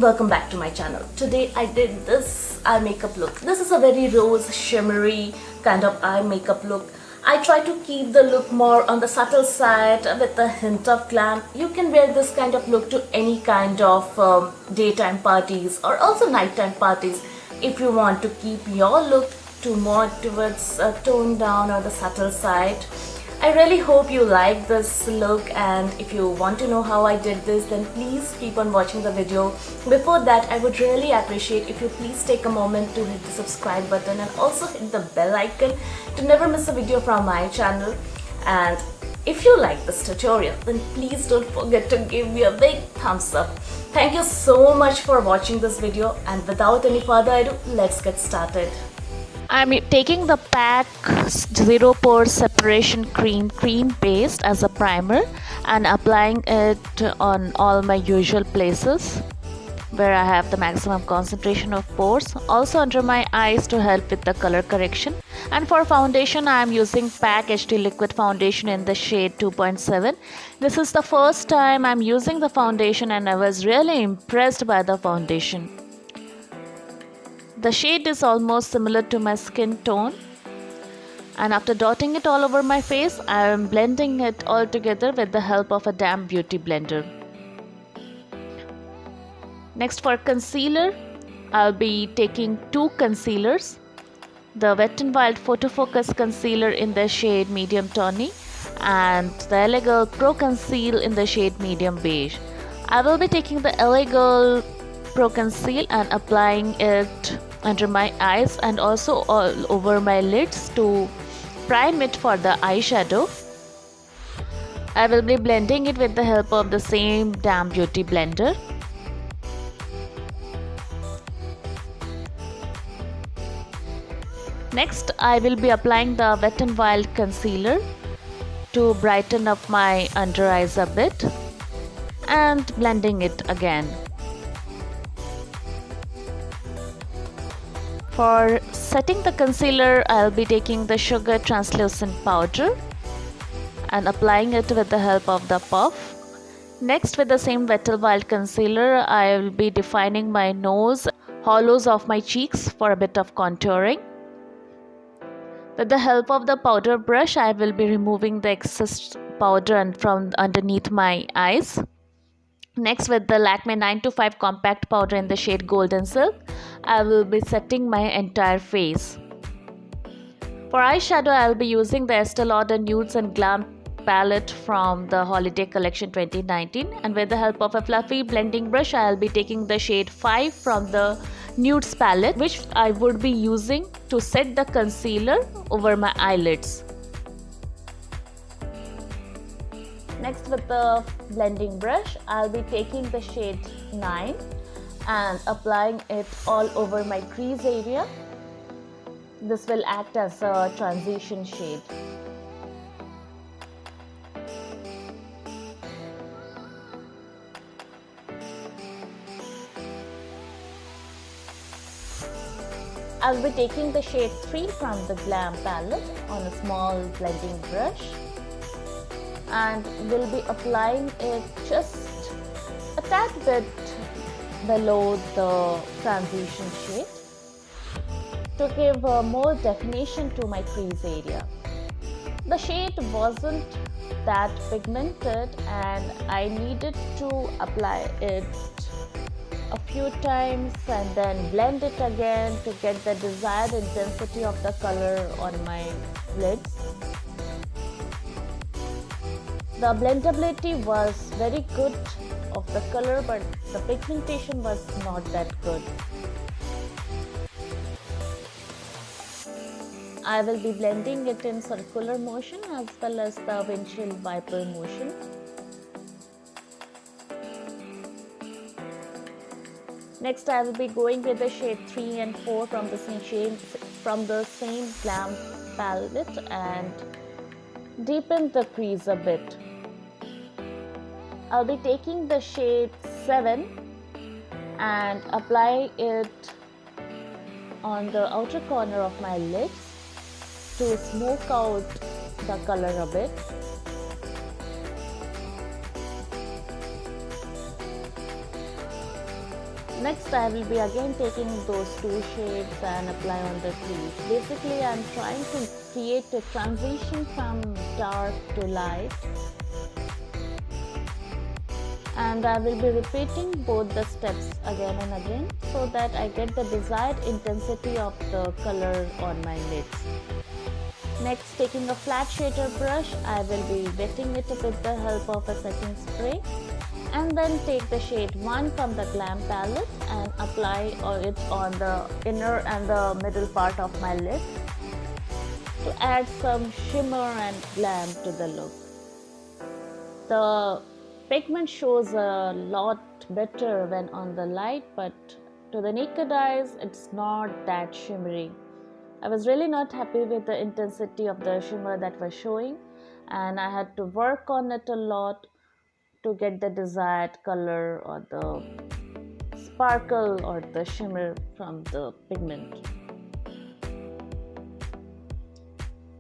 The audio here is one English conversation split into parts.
welcome back to my channel. Today I did this eye makeup look. This is a very rose shimmery kind of eye makeup look. I try to keep the look more on the subtle side with a hint of glam. You can wear this kind of look to any kind of daytime parties or also nighttime parties if you want to keep your look to more towards toned down or the subtle side. I really hope you like this look, and if you want to know how I did this, then please keep on watching the video. Before that, I would really appreciate if you please take a moment to hit the subscribe button and also hit the bell icon to never miss a video from my channel. And if you like this tutorial, then please don't forget to give me a big thumbs up. Thank you so much for watching this video, and without any further ado, let's get started. I'm taking the Pac Zero Pore Separation Cream Paste as a primer and applying it on all my usual places where I have the maximum concentration of pores, also under my eyes to help with the color correction. And for foundation, I am using Pac HD Liquid Foundation in the shade 2.7. This is the first time I'm using the foundation and I was really impressed by the foundation. The shade is almost similar to my skin tone, and after dotting it all over my face, I am blending it all together with the help of a damp beauty blender. Next, for concealer, I'll be taking two concealers, the Wet n Wild Photo Focus Concealer in the shade Medium Tawny and the LA Girl Pro Conceal in the shade Medium Beige. I will be taking the LA Girl Pro Conceal and applying it under my eyes and also all over my lids to prime it for the eyeshadow. I will be blending it with the help of the same damp beauty blender. Next, I will be applying the Wet n Wild concealer to brighten up my under eyes a bit and blending it again. For setting the concealer, I'll be taking the Sugar Translucent Powder and applying it with the help of the puff. Next, with the same Wet n Wild concealer, I will be defining my nose, hollows of my cheeks for a bit of contouring. With the help of the powder brush, I will be removing the excess powder from underneath my eyes. Next, with the Lakme 925 Compact Powder in the shade Golden Silk, I will be setting my entire face. For eyeshadow, I will be using the Estee Lauder Nudes and Glam palette from the Holiday Collection 2019, and with the help of a fluffy blending brush, I will be taking the shade 5 from the Nudes palette, which I would be using to set the concealer over my eyelids. Next, with the blending brush, I'll be taking the shade 9 and applying it all over my crease area. This will act as a transition shade. I'll be taking the shade 3 from the Glam palette on a small blending brush and will be applying it just a tad bit below the transition shade to give more definition to my crease area. The shade wasn't that pigmented and I needed to apply it a few times and then blend it again to get the desired intensity of the color on my lids. The blendability was very good of the color, but the pigmentation was not that good. I will be blending it in circular motion as well as the windshield wiper motion. Next, I will be going with the shade 3 and 4 from the same Glam palette and deepen the crease a bit. I'll be taking the shade 7 and apply it on the outer corner of my lids to smoke out the color a bit. Next, I will be again taking those two shades and apply on the crease. Basically, I am trying to create a transition from dark to light. And I will be repeating both the steps again and again so that I get the desired intensity of the color on my lids. Next, taking a flat shader brush, I will be wetting it with the help of a setting spray, and then take the shade 1 from the Glam palette and apply it on the inner and the middle part of my lid to add some shimmer and glam to the look. The pigment shows a lot better when on the light, but to the naked eyes it's not that shimmery. I was really not happy with the intensity of the shimmer that was showing, and I had to work on it a lot to get the desired color or the sparkle or the shimmer from the pigment.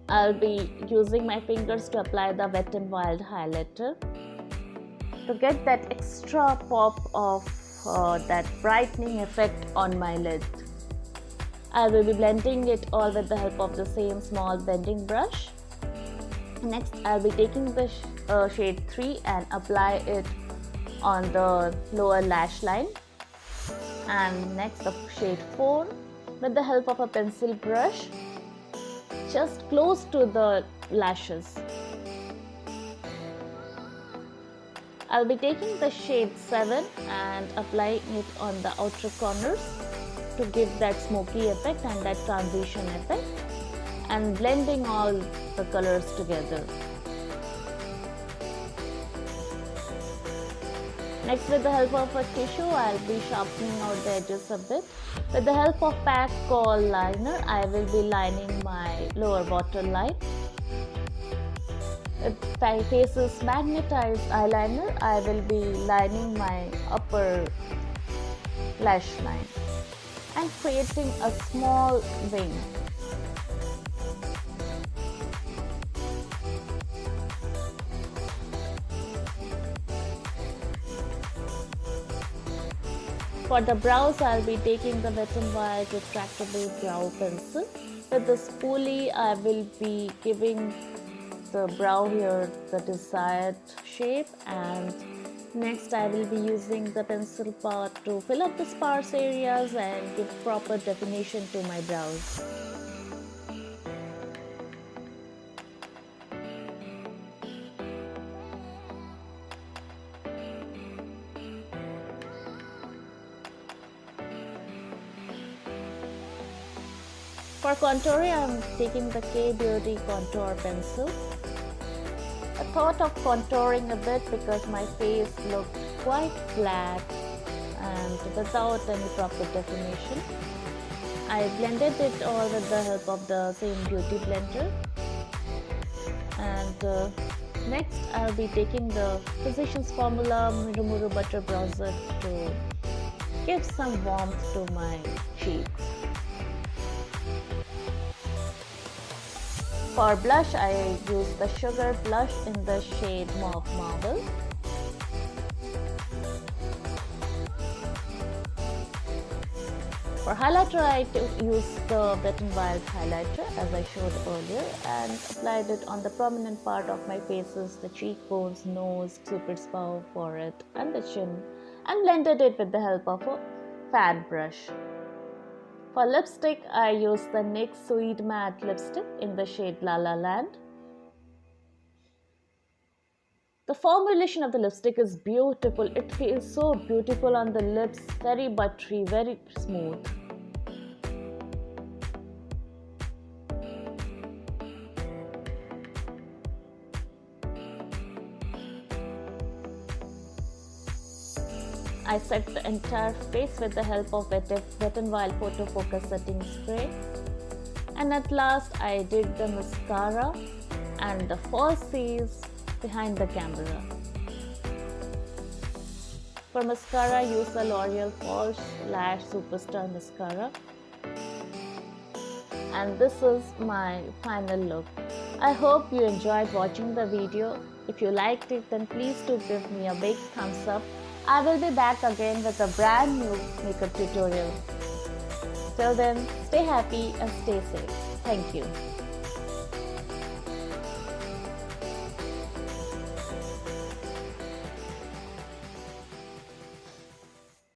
I'll be using my fingers to apply the Wet n Wild highlighter to get that extra pop of that brightening effect on my lid. I will be blending it all with the help of the same small blending brush. Next, I'll be taking the shade 3 and apply it on the lower lash line. And next, the shade 4 with the help of a pencil brush just close to the lashes. I'll be taking the shade 7 and applying it on the outer corners to give that smoky effect and that transition effect, and blending all the colors together. Next, with the help of a tissue, I'll be sharpening out the edges a bit. With the help of Pac Kohl liner, I will be lining my lower waterline. With my Face's magnetized eyeliner, I will be lining my upper lash line and creating a small wing. For the brows, I'll be taking the Wet n Wild retractable brow pencil. With the spoolie, I will be giving the brow here the desired shape, and next I will be using the pencil part to fill up the sparse areas and give proper definition to my brows. For contouring, I am taking the K Beauty contour pencil. I thought of contouring a bit because my face looked quite flat and without any proper definition. I blended it all with the help of the same beauty blender. And next, I'll be taking the Physicians Formula Murumuru Butter Bronzer to give some warmth to my cheeks. For blush, I use the Sugar blush in the shade Mauve Marble. For highlighter, I used the Wet n Wild highlighter as I showed earlier and applied it on the prominent part of my faces, the cheekbones, nose, cupid's bow, forehead and the chin, and blended it with the help of a fan brush. For lipstick, I used the NYX Sweet Matte lipstick in the shade La La Land. The formulation of the lipstick is beautiful. It feels so beautiful on the lips, very buttery, very smooth. I set the entire face with the help of Wet n Wild Photo Focus Setting Spray. And at last, I did the mascara and the falsies behind the camera. For mascara, use the L'Oreal False Lash Superstar Mascara. And this is my final look. I hope you enjoyed watching the video. If you liked it, then please do give me a big thumbs up I will be back again with a brand new makeup tutorial. Till then, stay happy and stay safe. Thank you.